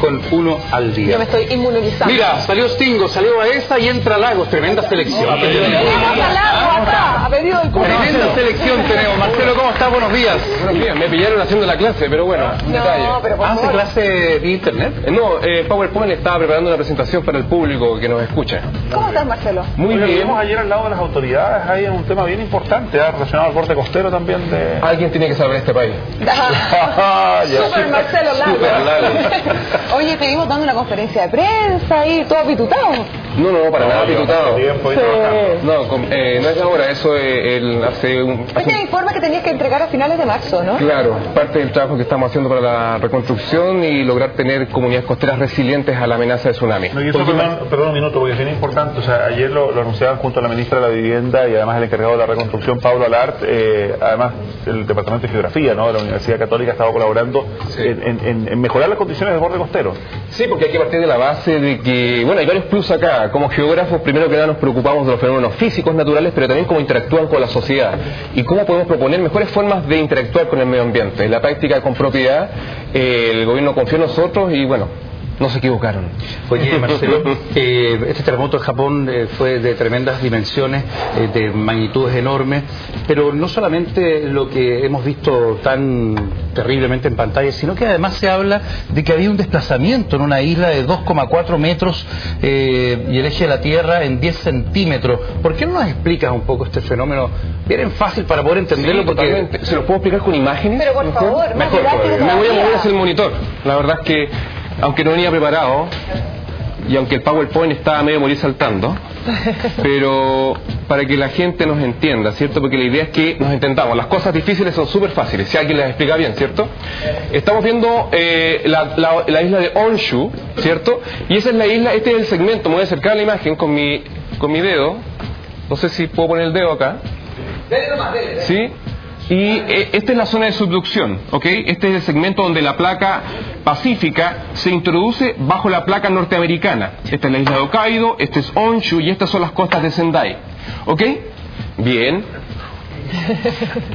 con uno al día. Yo me estoy inmunizando. Mira, salió Stingo, salió Baeza y entra Lagos. Tremenda selección. Tremenda selección tenemos. Marcelo, ¿cómo estás? Buenos días. Buenos días. Me pillaron haciendo la clase, pero bueno, detalle. ¿Hace clase de internet? No, PowerPoint estaba preparando una presentación para el público que nos escucha. ¿Cómo estás, Marcelo? Muy bien. Estuvimos ayer al lado de las autoridades, hay un tema bien importante, relacionado al borde costero también de... Alguien tiene que saber este país. Super Marcelo Lago. Oye, te vimos dando una conferencia de prensa y todo pitutado. No, para nada pitutado. No, No es ahora, eso hace un... Este informe que tenías que entregar a finales de marzo, ¿no? Claro, parte del trabajo que estamos haciendo para la reconstrucción y lograr tener comunidades costeras resilientes a la amenaza de tsunami. No, y eso, perdón un minuto, porque es bien importante. O sea, ayer lo anunciaban junto a la ministra de la Vivienda y además el encargado de la reconstrucción, Pablo Alart. Además, el Departamento de Geografía, ¿no?, de la Universidad Católica estaba colaborando en mejorar las condiciones del borde costero. Sí, porque hay que partir de la base de que, bueno, hay varios plus acá. Como geógrafos, primero que nada nos preocupamos de los fenómenos físicos naturales, pero también cómo interactúan con la sociedad y cómo podemos proponer mejores formas de interactuar con el medio ambiente. En la práctica con propiedad, el gobierno confió en nosotros y, bueno, no se equivocaron. Oye, Marcelo, este terremoto en Japón fue de tremendas dimensiones, de magnitudes enormes, pero no solamente lo que hemos visto tan terriblemente en pantalla, sino que además se habla de que había un desplazamiento en una isla de 2,4 metros y el eje de la Tierra en 10 centímetros. ¿Por qué no nos explicas un poco este fenómeno? Bien fácil para poder entenderlo. Sí, porque ¿se lo puedo explicar con imágenes? Pero por favor, mejor me voy a mover hacia el monitor. La verdad es que, aunque no venía preparado, y aunque el PowerPoint estaba medio morir saltando, pero para que la gente nos entienda, ¿cierto? Porque la idea es que nos intentamos. Las cosas difíciles son súper fáciles, si alguien las explica bien, ¿cierto? Estamos viendo la isla de Honshu, ¿cierto? Y esa es la isla, este es el segmento. Me voy a acercar a la imagen con mi dedo. No sé si puedo poner el dedo acá. ¿Sí? Y esta es la zona de subducción, ¿ok? Este es el segmento donde la placa pacífica se introduce bajo la placa norteamericana. Esta es la isla de Hokkaido, este es Honshu y estas son las costas de Sendai, ¿ok? Bien.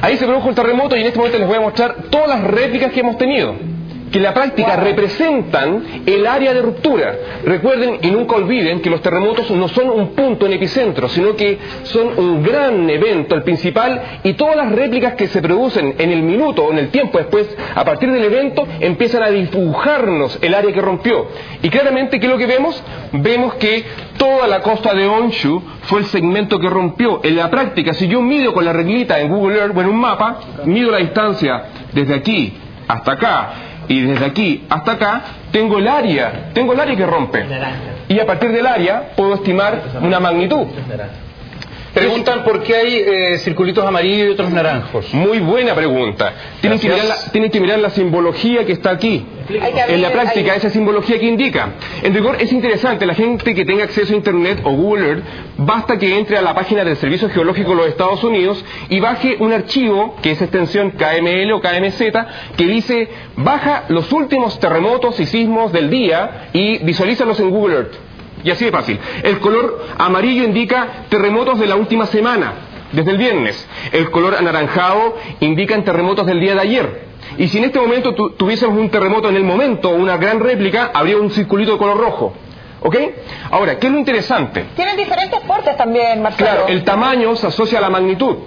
Ahí se produjo el terremoto y en este momento les voy a mostrar todas las réplicas que hemos tenido, que en la práctica representan el área de ruptura. Recuerden y nunca olviden que los terremotos no son un punto en epicentro, sino que son un gran evento, el principal, y todas las réplicas que se producen en el minuto o en el tiempo después, a partir del evento, empiezan a dibujarnos el área que rompió. Y claramente, ¿qué es lo que vemos? Vemos que toda la costa de Honshu fue el segmento que rompió. En la práctica, si yo mido con la reglita en Google Earth o en un mapa, mido la distancia desde aquí hasta acá, y desde aquí hasta acá tengo el área que rompe. Y a partir del área puedo estimar una magnitud. Preguntan por qué hay circulitos amarillos y otros naranjos. Muy buena pregunta. Tienen que mirar la simbología que está aquí. En la práctica, esa simbología que indica. En rigor, es interesante. La gente que tenga acceso a Internet o Google Earth, basta que entre a la página del Servicio Geológico de los Estados Unidos y baje un archivo, que es extensión KML o KMZ, que dice, baja los últimos terremotos y sismos del día y visualízalos en Google Earth. Y así de fácil. El color amarillo indica terremotos de la última semana, desde el viernes. El color anaranjado indica terremotos del día de ayer. Y si en este momento tuviésemos un terremoto en el momento, una gran réplica, habría un circulito de color rojo. ¿Ok? Ahora, ¿qué es lo interesante? Tienen diferentes portes también, Marcelo. Claro, el tamaño se asocia a la magnitud.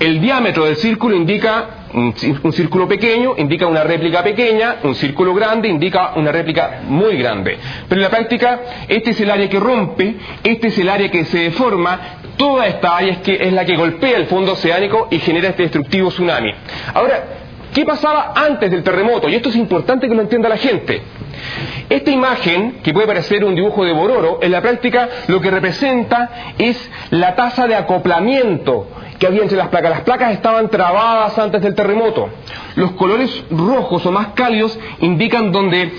El diámetro del círculo indica un círculo pequeño, indica una réplica pequeña, un círculo grande indica una réplica muy grande. Pero en la práctica, este es el área que rompe, este es el área que se deforma, toda esta área es la que golpea el fondo oceánico y genera este destructivo tsunami. Ahora, ¿qué pasaba antes del terremoto? Y esto es importante que lo entienda la gente. Esta imagen, que puede parecer un dibujo de Bororo, en la práctica lo que representa es la tasa de acoplamiento que había entre las placas. Las placas estaban trabadas antes del terremoto. Los colores rojos o más cálidos indican donde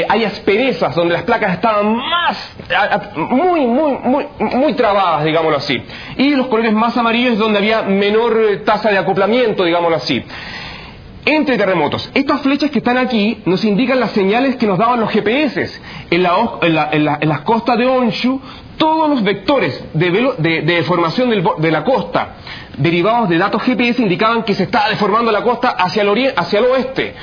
hay asperezas, donde las placas estaban muy trabadas, digámoslo así. Y los colores más amarillos donde había menor tasa de acoplamiento, digámoslo así. Entre terremotos, estas flechas que están aquí nos indican las señales que nos daban los GPS. En las costas de Honshu, todos los vectores de deformación de la costa derivados de datos GPS indicaban que se estaba deformando la costa hacia el oeste.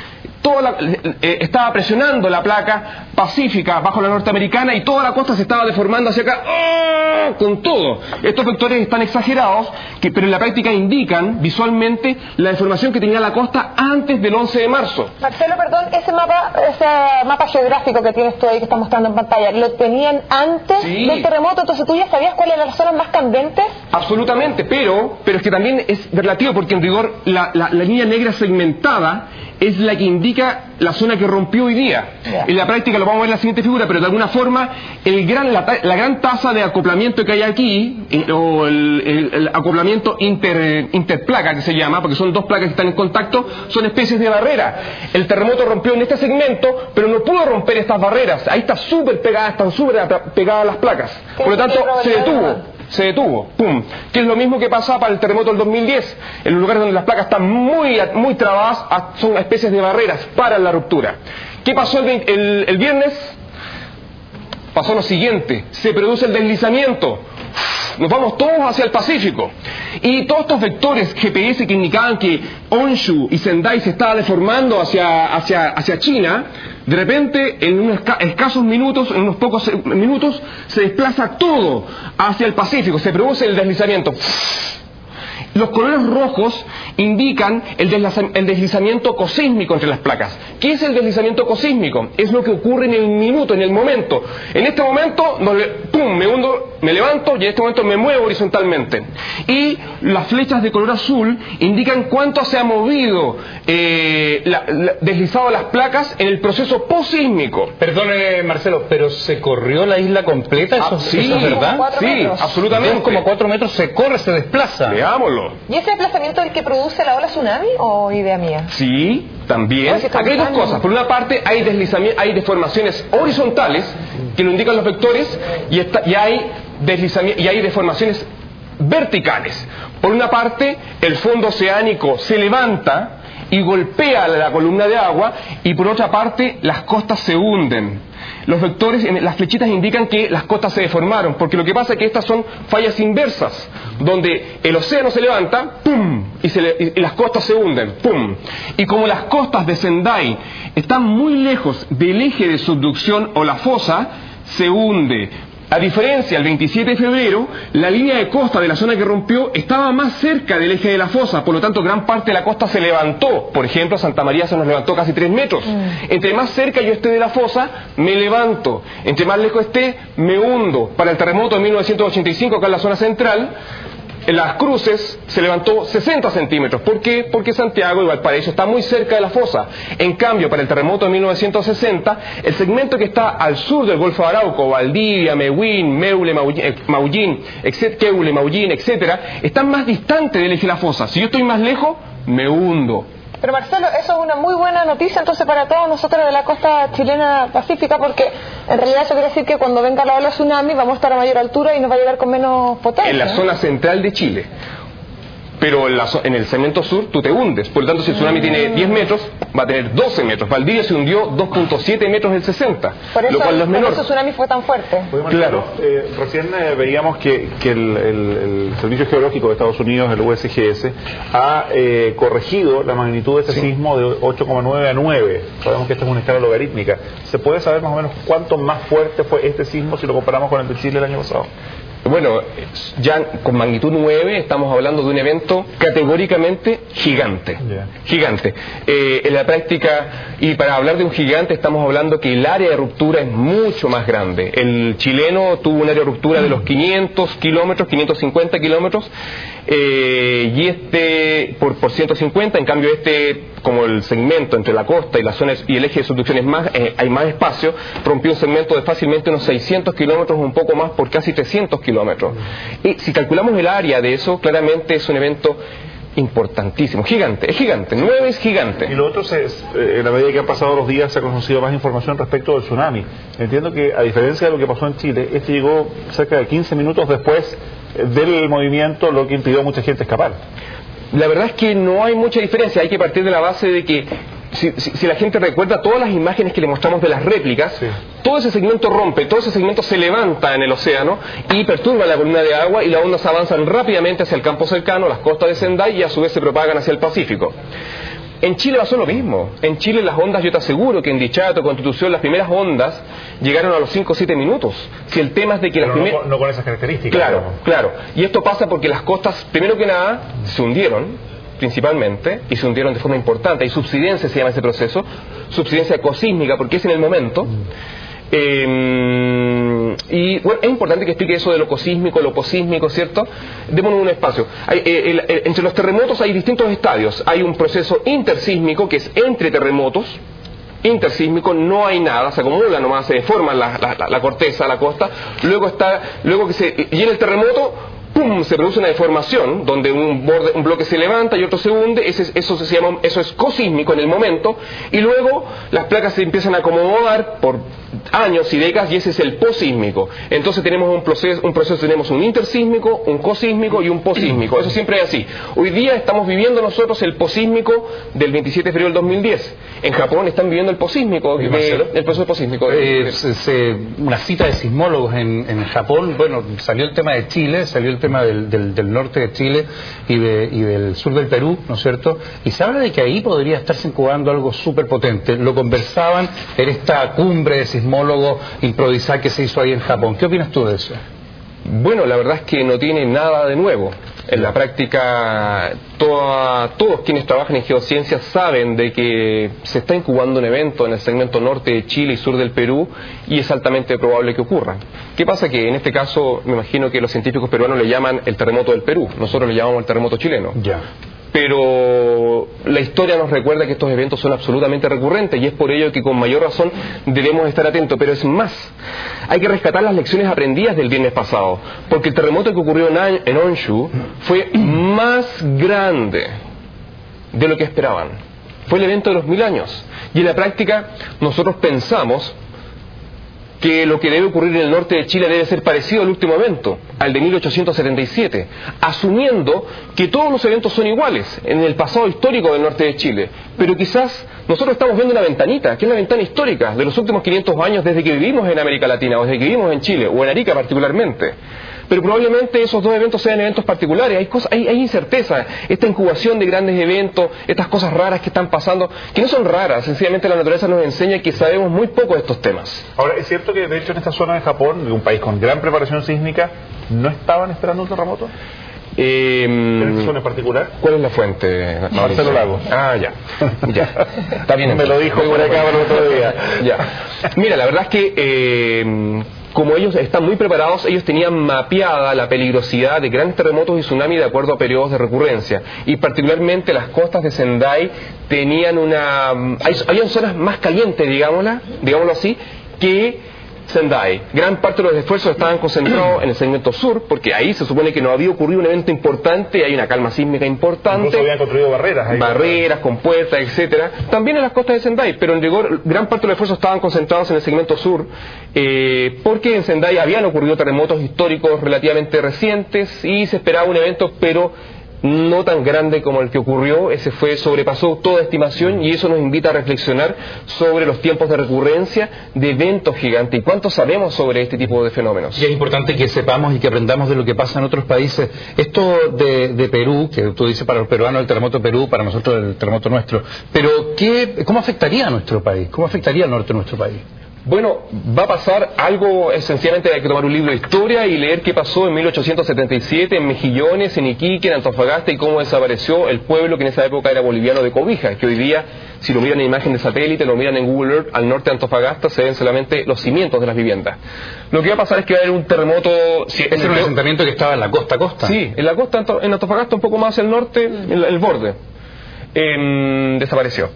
Estaba presionando la placa pacífica bajo la norteamericana y toda la costa se estaba deformando hacia acá. ¡Oh! Con todo. Estos vectores están exagerados, pero en la práctica indican visualmente la deformación que tenía la costa antes del 11 de marzo. Marcelo, perdón, ese mapa geográfico que tienes tú ahí que está mostrando en pantalla, ¿lo tenían antes del terremoto? Entonces, ¿tú ya sabías cuáles eran las zonas más candentes? Absolutamente, pero es que también es relativo, porque en rigor la línea negra segmentada es la que indica la zona que rompió hoy día. En la práctica lo vamos a ver en la siguiente figura, pero de alguna forma la gran tasa de acoplamiento que hay aquí, o el acoplamiento interplaca que se llama, porque son dos placas que están en contacto, son especies de barrera. El terremoto rompió en este segmento, pero no pudo romper estas barreras. Ahí están súper pegadas las placas. Por lo tanto, se detuvo, ¡pum! Que es lo mismo que pasa para el terremoto del 2010. En los lugares donde las placas están muy trabadas, son especies de barreras para la ruptura. ¿Qué pasó el viernes? Pasó lo siguiente, se produce el deslizamiento. Nos vamos todos hacia el Pacífico. Y todos estos vectores GPS que indicaban que Honshu y Sendai se estaba deformando hacia China, de repente, en unos escasos minutos, en unos pocos minutos, se desplaza todo hacia el Pacífico, se produce el deslizamiento. Los colores rojos indican el deslizamiento cosísmico entre las placas. ¿Qué es el deslizamiento cosísmico? Es lo que ocurre en el minuto, en el momento. En este momento, ¡pum!, me hundo, me levanto y en este momento me muevo horizontalmente. Y las flechas de color azul indican cuánto se ha movido, deslizado las placas en el proceso posísmico. Perdone, Marcelo, pero ¿se corrió la isla completa? ¿Eso es verdad? Sí, absolutamente. 2,4 metros se corre, se desplaza. Veámoslo. ¿Y ese desplazamiento es el que produce la ola tsunami o idea mía? Sí, también. Aquí hay dos cosas. Por una parte hay deformaciones horizontales que lo indican los vectores y hay deformaciones verticales. Por una parte, el fondo oceánico se levanta y golpea la columna de agua, y por otra parte las costas se hunden. Los vectores, las flechitas indican que las costas se deformaron, porque lo que pasa es que estas son fallas inversas, donde el océano se levanta, ¡pum!, y las costas se hunden, ¡pum! Y como las costas de Sendai están muy lejos del eje de subducción o la fosa, se hunde. A diferencia, el 27 de febrero, la línea de costa de la zona que rompió estaba más cerca del eje de la fosa, por lo tanto gran parte de la costa se levantó. Por ejemplo, Santa María se nos levantó casi 3 metros. Entre más cerca yo esté de la fosa, me levanto. Entre más lejos esté, me hundo. Para el terremoto de 1985, acá en la zona central, en Las Cruces se levantó 60 centímetros. ¿Por qué? Porque Santiago y Valparaíso está muy cerca de la fosa. En cambio, para el terremoto de 1960, el segmento que está al sur del Golfo de Arauco, Valdivia, Mehuen, Meule, Maullín, Queule, Maullín, etcétera, están más distantes del eje de la fosa. Si yo estoy más lejos, me hundo. Pero Marcelo, eso es una muy buena noticia entonces para todos nosotros de la costa chilena pacífica, porque en realidad eso quiere decir que cuando venga la ola tsunami vamos a estar a mayor altura y nos va a llegar con menos potencia. En la zona central de Chile. Pero en el segmento sur tú te hundes. Por lo tanto, si el tsunami tiene 10 metros, va a tener 12 metros. Valdivia se hundió 2,7 metros del 60. Por eso, lo cual no es menor. Por eso el tsunami fue tan fuerte. Claro. Recién veíamos que el Servicio Geológico de Estados Unidos, el USGS, ha corregido la magnitud de este sismo de 8,9 a 9. Sabemos que esta es una escala logarítmica. ¿Se puede saber más o menos cuánto más fuerte fue este sismo si lo comparamos con el de Chile el año pasado? Bueno, ya con magnitud 9 estamos hablando de un evento categóricamente gigante. Gigante. En la práctica, y para hablar de un gigante estamos hablando que el área de ruptura es mucho más grande. El chileno tuvo un área de ruptura de los 500 kilómetros, 550 kilómetros, y por 150, en cambio como el segmento entre la costa y las zonas y el eje de subducción hay más espacio, rompió un segmento de fácilmente unos 600 kilómetros, un poco más, por casi 300 kilómetros. Y si calculamos el área de eso, claramente es un evento importantísimo, gigante, es gigante, 9 es gigante. Y lo otro, en la medida que han pasado los días se ha conocido más información respecto del tsunami. Entiendo que, a diferencia de lo que pasó en Chile, este llegó cerca de 15 minutos después del movimiento, lo que impidió a mucha gente escapar. La verdad es que no hay mucha diferencia. Hay que partir de la base de que si la gente recuerda todas las imágenes que le mostramos de las réplicas, todo ese segmento rompe, todo ese segmento se levanta en el océano y perturba la columna de agua y las ondas avanzan rápidamente hacia el campo cercano, las costas de Sendai, y a su vez se propagan hacia el Pacífico. En Chile pasó lo mismo. En Chile las ondas, yo te aseguro que en Dichato, Constitución, las primeras ondas llegaron a los 5 o 7 minutos. Si el tema es de que las primeras... No con esas características. Claro, claro. Y esto pasa porque las costas, primero que nada, se hundieron, principalmente, y se hundieron de forma importante. Hay subsidencia, se llama ese proceso, subsidencia ecosísmica, porque es en el momento. Y bueno, es importante que explique eso de lo ecosísmico, lo posísmico, ¿cierto? Démonos un espacio. Entre los terremotos hay distintos estadios. Hay un proceso intersísmico, que es entre terremotos. Intersísmico, no hay nada, se acumula nomás, se deforma la corteza, la costa. Luego y en el terremoto, ¡pum!, se produce una deformación donde un bloque se levanta y otro se hunde. Eso es cosísmico en el momento, y luego las placas se empiezan a acomodar por años y décadas, y ese es el posísmico. Entonces tenemos un proceso, tenemos un intersísmico, un cosísmico y un posísmico. Eso siempre es así. Hoy día estamos viviendo nosotros el posísmico del 27 de febrero del 2010. En Japón están viviendo el posísmico, el proceso posísmico. Una cita de sismólogos en Japón. Bueno, salió el tema de Chile, salió el tema del norte de Chile y del sur del Perú, ¿no es cierto? Y se habla de que ahí podría estarse incubando algo súper potente. Lo conversaban en esta cumbre de sismólogos improvisada que se hizo ahí en Japón. ¿Qué opinas tú de eso? Bueno, la verdad es que no tiene nada de nuevo. En la práctica, todos quienes trabajan en geociencias saben de que se está incubando un evento en el segmento norte de Chile y sur del Perú, y es altamente probable que ocurra. ¿Qué pasa? Que en este caso, me imagino que los científicos peruanos le llaman el terremoto del Perú, nosotros le llamamos el terremoto chileno. Ya. Pero la historia nos recuerda que estos eventos son absolutamente recurrentes, y es por ello que con mayor razón debemos estar atentos. Pero es más, hay que rescatar las lecciones aprendidas del viernes pasado, porque el terremoto que ocurrió en Honshu fue más grande de lo que esperaban. Fue el evento de los 1000 años, y en la práctica nosotros pensamos que lo que debe ocurrir en el norte de Chile debe ser parecido al último evento, al de 1877, asumiendo que todos los eventos son iguales en el pasado histórico del norte de Chile. Pero quizás nosotros estamos viendo una ventanita, que es la ventana histórica de los últimos 500 años desde que vivimos en América Latina, o desde que vivimos en Chile, o en Arica particularmente. Pero probablemente esos dos eventos sean eventos particulares. Hay incerteza, esta incubación de grandes eventos, estas cosas raras que están pasando, que no son raras, sencillamente la naturaleza nos enseña que sabemos muy poco de estos temas. Ahora, es cierto que de hecho en esta zona de Japón, un país con gran preparación sísmica, ¿no estaban esperando un terremoto? ¿En esta zona en particular? ¿Cuál es la fuente? Marcelo Lago. Ah, ya. Está bien. Me lo dijo por acá el otro día. Ya. Mira, la verdad es que como ellos están muy preparados, ellos tenían mapeada la peligrosidad de grandes terremotos y tsunamis de acuerdo a periodos de recurrencia. Y particularmente las costas de Sendai tenían habían zonas más calientes, digámoslo así, que Sendai. Gran parte de los esfuerzos estaban concentrados en el segmento sur, porque ahí se supone que no había ocurrido un evento importante, hay una calma sísmica importante. Incluso habían construido barreras ahí. Barreras, con puertas, etcétera. También en las costas de Sendai, pero en rigor gran parte de los esfuerzos estaban concentrados en el segmento sur, porque en Sendai habían ocurrido terremotos históricos relativamente recientes y se esperaba un evento, pero no tan grande como el que ocurrió. Ese sobrepasó toda estimación, y eso nos invita a reflexionar sobre los tiempos de recurrencia de eventos gigantes y cuánto sabemos sobre este tipo de fenómenos. Y es importante que sepamos y que aprendamos de lo que pasa en otros países. Esto de Perú, que tú dices para los peruanos el terremoto de Perú, para nosotros el terremoto nuestro, pero ¿cómo afectaría a nuestro país? ¿Cómo afectaría al norte de nuestro país? Bueno, va a pasar algo, esencialmente hay que tomar un libro de historia y leer qué pasó en 1877 en Mejillones, en Iquique, en Antofagasta, y cómo desapareció el pueblo que en esa época era boliviano de Cobija, que hoy día, si lo miran en imagen de satélite, lo miran en Google Earth, al norte de Antofagasta se ven solamente los cimientos de las viviendas. Lo que va a pasar es que va a haber un terremoto... ¿Ese era un asentamiento que estaba en la costa a costa? Sí, en la costa, en Antofagasta, un poco más hacia el norte, en el borde. Desapareció.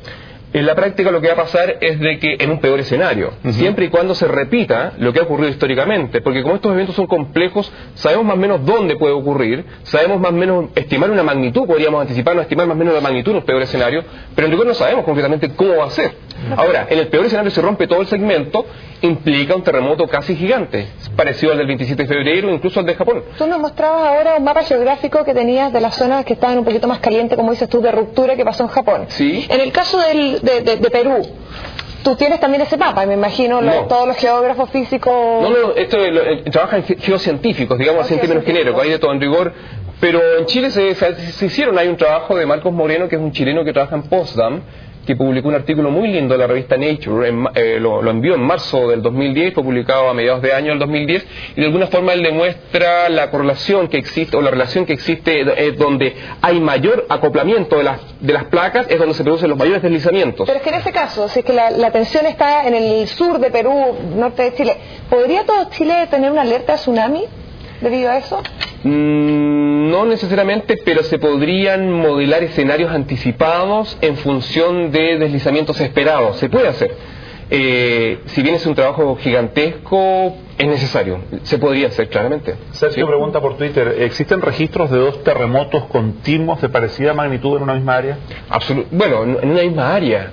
En la práctica lo que va a pasar es de que en un peor escenario, siempre y cuando se repita lo que ha ocurrido históricamente, porque como estos eventos son complejos, sabemos más o menos dónde puede ocurrir, sabemos más o menos estimar una magnitud, podríamos anticiparnos, estimar más o menos la magnitud en un peor escenario, pero en rigor no sabemos concretamente cómo va a ser. Ahora, en el peor escenario se rompe todo el segmento, implica un terremoto casi gigante, parecido al del 27 de febrero, incluso al de Japón. Tú nos mostrabas ahora un mapa geográfico que tenías de las zonas que estaban un poquito más calientes, como dices tú, de ruptura que pasó en Japón. Sí. En el caso de Perú, tú tienes también ese mapa, me imagino, todos los geógrafos físicos... No, esto trabajan geocientíficos, digamos así en términos genéricos, hay de todo en rigor, pero en Chile se hicieron, hay un trabajo de Marcos Moreno, que es un chileno que trabaja en Potsdam, que publicó un artículo muy lindo en la revista Nature, lo envió en marzo del 2010, fue publicado a mediados de año del 2010, y de alguna forma él demuestra la correlación que existe, o la relación que existe, donde hay mayor acoplamiento de las placas, es donde se producen los mayores deslizamientos. Pero es que en ese caso, si es que la tensión está en el sur de Perú, norte de Chile, ¿podría todo Chile tener una alerta de tsunami debido a eso? No necesariamente, pero se podrían modelar escenarios anticipados en función de deslizamientos esperados. Se puede hacer. Si bien es un trabajo gigantesco, es necesario. Se podría hacer, claramente. Sergio pregunta por Twitter, ¿existen registros de 2 terremotos continuos de parecida magnitud en una misma área? Bueno, en una misma área.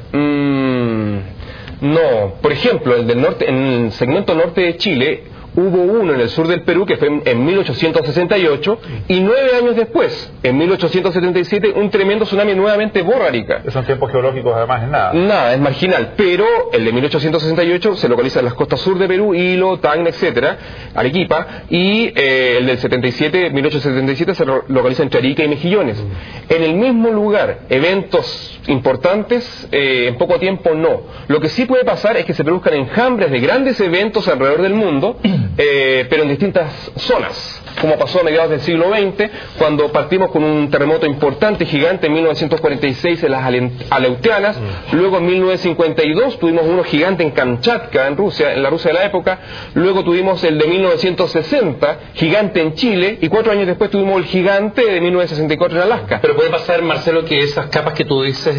No. Por ejemplo, el del norte, en el segmento norte de Chile, hubo uno en el sur del Perú que fue en 1868 y 9 años después, en 1877, un tremendo tsunami nuevamente borra Arica. Son tiempos geológicos además, es nada. Nada, es marginal, pero el de 1868 se localiza en las costas sur de Perú, Hilo, Tacna, etcétera, Arequipa, y el del 1877 se localiza entre Arica y Mejillones. En el mismo lugar, eventos importantes, en poco tiempo no. Lo que sí puede pasar es que se produzcan enjambres de grandes eventos alrededor del mundo, pero en distintas zonas, como pasó a mediados del siglo XX, cuando partimos con un terremoto importante, gigante, en 1946 en las Aleutianas, luego en 1952 tuvimos uno gigante en Kamchatka, en Rusia, en la Rusia de la época, luego tuvimos el de 1960, gigante en Chile, y 4 años después tuvimos el gigante de 1964 en Alaska. Pero puede pasar, Marcelo, que esas capas que tú dices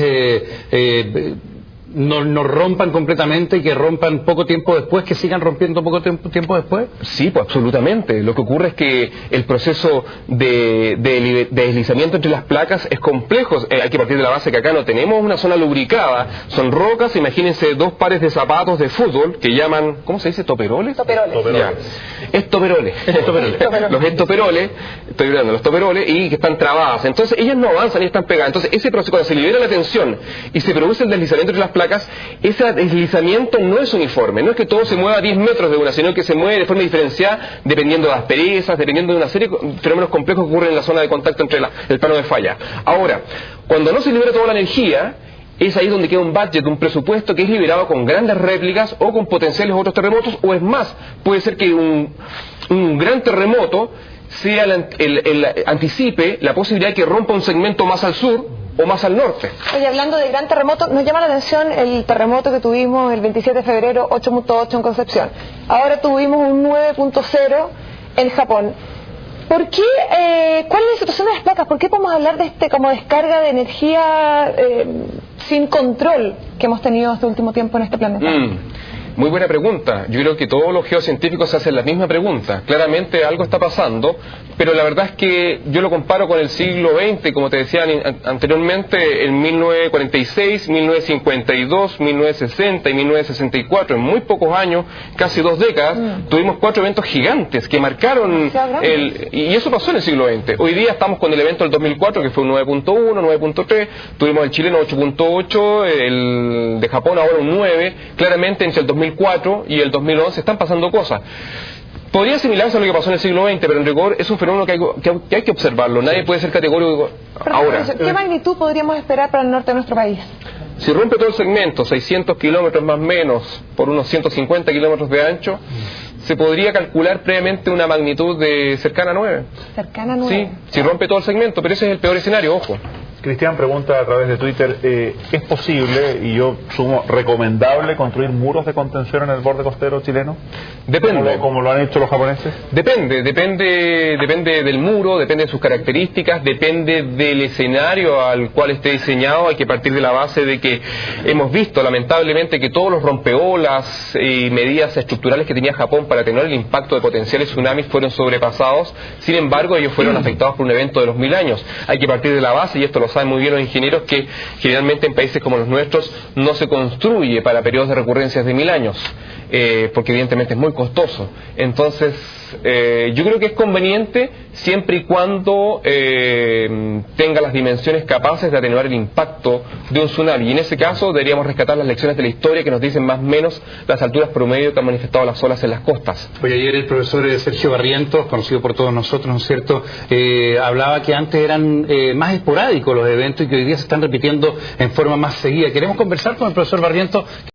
no rompan completamente y que rompan poco tiempo después, que sigan rompiendo poco tiempo después. Sí, pues absolutamente. Lo que ocurre es que el proceso de deslizamiento entre las placas es complejo. Hay que partir de la base que acá no tenemos una zona lubricada, son rocas. Imagínense 2 pares de zapatos de fútbol que llaman, ¿cómo se dice? ¿Toperoles? Toperoles. Ya. Estoperoles. Los estoperoles, estoy hablando, los toperoles, y que están trabadas. Entonces ellas no avanzan y están pegadas. Entonces ese proceso, cuando se libera la tensión y se produce el deslizamiento entre las placas, ese deslizamiento no es uniforme, no es que todo se mueva a 10 metros de una, sino que se mueve de forma diferenciada dependiendo de asperezas, dependiendo de una serie de fenómenos complejos que ocurren en la zona de contacto entre el plano de falla. Ahora, cuando no se libera toda la energía, es ahí donde queda un budget, un presupuesto que es liberado con grandes réplicas o con potenciales otros terremotos, o es más, puede ser que un gran terremoto sea anticipe la posibilidad de que rompa un segmento más al sur o más al norte. Oye, hablando de gran terremoto, nos llama la atención el terremoto que tuvimos el 27 de febrero, 8.8 en Concepción. Ahora tuvimos un 9.0 en Japón. ¿Por qué? ¿Cuál es la situación de las placas? ¿Por qué podemos hablar de como descarga de energía sin control que hemos tenido este último tiempo en este planeta? Muy buena pregunta. Yo creo que todos los geocientíficos se hacen la misma pregunta. Claramente algo está pasando, pero la verdad es que yo lo comparo con el siglo XX, como te decía anteriormente, en 1946, 1952, 1960 y 1964, en muy pocos años, casi 2 décadas, tuvimos 4 eventos gigantes que marcaron y eso pasó en el siglo XX. Hoy día estamos con el evento del 2004, que fue un 9.1, 9.3, tuvimos el chileno 8.8, el de Japón ahora un 9, claramente entre el 2004 y el 2011 están pasando cosas. Podría asimilarse a lo que pasó en el siglo XX, pero en rigor es un fenómeno que hay que observarlo. Nadie puede ser categórico ahora. ¿Qué magnitud podríamos esperar para el norte de nuestro país? Si rompe todo el segmento, 600 kilómetros más o menos, por unos 150 kilómetros de ancho, se podría calcular previamente una magnitud de cercana a 9. ¿Cercana a 9? Sí, si rompe todo el segmento, pero ese es el peor escenario, ojo. Cristian pregunta a través de Twitter, ¿es posible, y yo sumo, recomendable construir muros de contención en el borde costero chileno? Depende. ¿Como lo han hecho los japoneses? Depende del muro, depende de sus características, depende del escenario al cual esté diseñado. Hay que partir de la base de que hemos visto, lamentablemente, que todos los rompeolas y medidas estructurales que tenía Japón para tener el impacto de potenciales tsunamis fueron sobrepasados. Sin embargo, ellos fueron afectados por un evento de los 1000 años. Hay que partir de la base, y esto lo saben muy bien los ingenieros, que generalmente en países como los nuestros no se construye para periodos de recurrencias de 1000 años, porque evidentemente es muy costoso. Entonces yo creo que es conveniente siempre y cuando tenga las dimensiones capaces de atenuar el impacto de un tsunami. Y en ese caso deberíamos rescatar las lecciones de la historia que nos dicen más o menos las alturas promedio que han manifestado las olas en las costas. Oye, ayer el profesor Sergio Barrientos, conocido por todos nosotros, ¿no es cierto?, hablaba que antes eran más esporádicos los eventos y que hoy día se están repitiendo en forma más seguida. Queremos conversar con el profesor Barrientos.